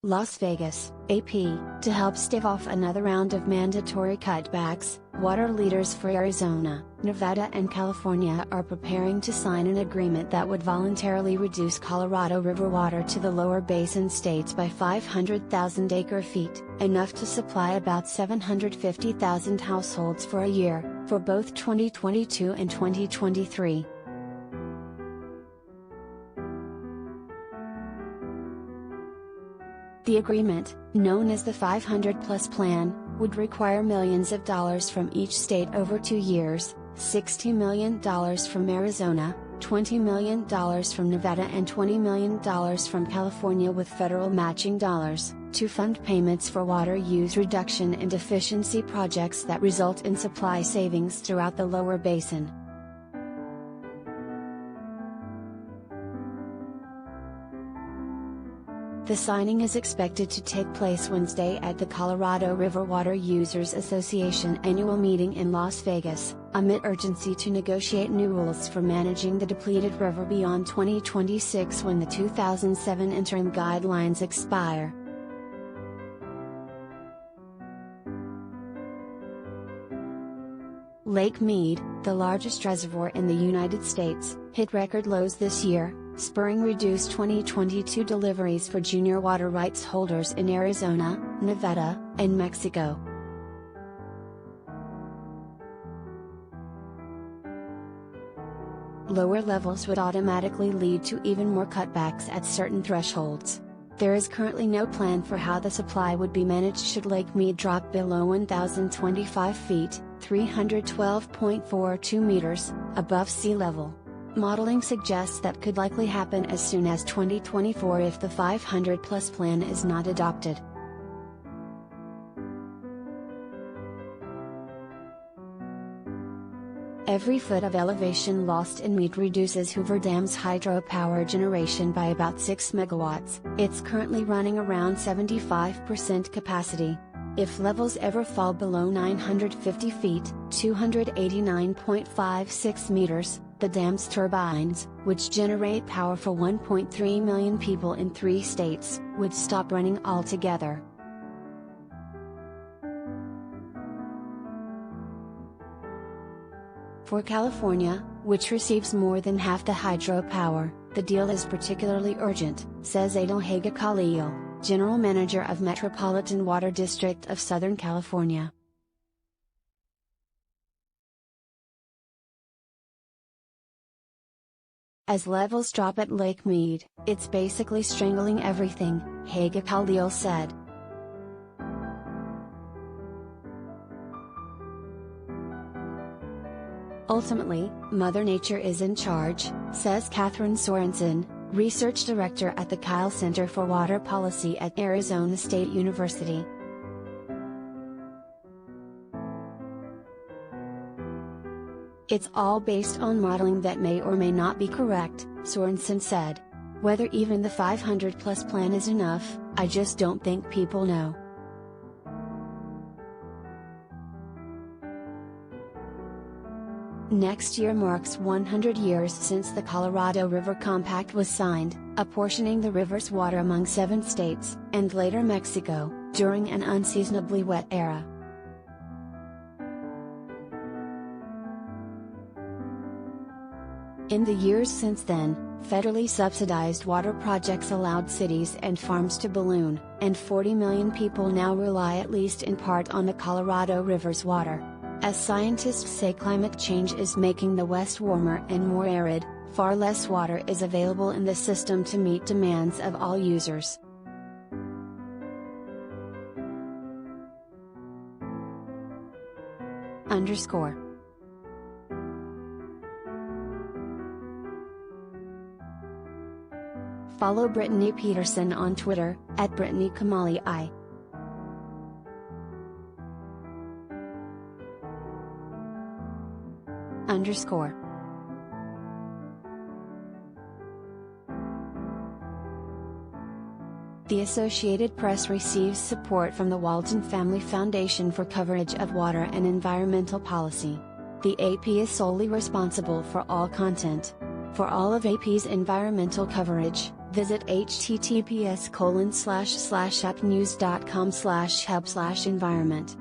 Las Vegas, AP, to help stave off another round of mandatory cutbacks, water leaders for Arizona, Nevada and California are preparing to sign an agreement that would voluntarily reduce Colorado River water to the lower basin states by 500,000 acre-feet, enough to supply about 750,000 households for a year, for both 2022 and 2023. The agreement, known as the 500-plus plan, would require millions of dollars from each state over 2 years, $60 million from Arizona, $20 million from Nevada and $20 million from California with federal matching dollars, to fund payments for water use reduction and efficiency projects that result in supply savings throughout the lower basin. The signing is expected to take place Wednesday at the Colorado River Water Users Association annual meeting in Las Vegas, amid urgency to negotiate new rules for managing the depleted river beyond 2026 when the 2007 interim guidelines expire. Lake Mead, the largest reservoir in the United States, hit record lows this year, spurring reduced 2022 deliveries for junior water rights holders in Arizona, Nevada, and Mexico. Lower levels would automatically lead to even more cutbacks at certain thresholds. There is currently no plan for how the supply would be managed should Lake Mead drop below 1,025 feet, 312.42 meters, above sea level. Modeling suggests that could likely happen as soon as 2024 if the 500-plus plan is not adopted. Every foot of elevation lost in Mead reduces Hoover Dam's hydropower generation by about 6 megawatts. It's currently running around 75% capacity. If levels ever fall below 950 feet, 289.56 meters, the dam's turbines, which generate power for 1.3 million people in 3 states, would stop running altogether. For California, which receives more than half the hydropower, the deal is particularly urgent, says Adel Haga Khalil, General Manager of Metropolitan Water District of Southern California. As levels drop at Lake Mead, it's basically strangling everything, Haga Khalil said. Ultimately, Mother Nature is in charge, says Catherine Sorensen, Research Director at the Kyle Center for Water Policy at Arizona State University. It's all based on modeling that may or may not be correct, Sorensen said. Whether even the 500-plus plan is enough, I just don't think people know. Next year marks 100 years since the Colorado River Compact was signed, apportioning the river's water among 7 states, and later Mexico, during an unseasonably wet era. In the years since then, federally subsidized water projects allowed cities and farms to balloon, and 40 million people now rely at least in part on the Colorado River's water. As scientists say, climate change is making the West warmer and more arid, far less water is available in the system to meet demands of all users. Follow Brittany Peterson on Twitter, at Brittany Kamali I. The Associated Press receives support from the Walton Family Foundation for coverage of water and environmental policy. The AP is solely responsible for all content. For all of AP's environmental coverage, Visit https://upnews.com/hub/environment.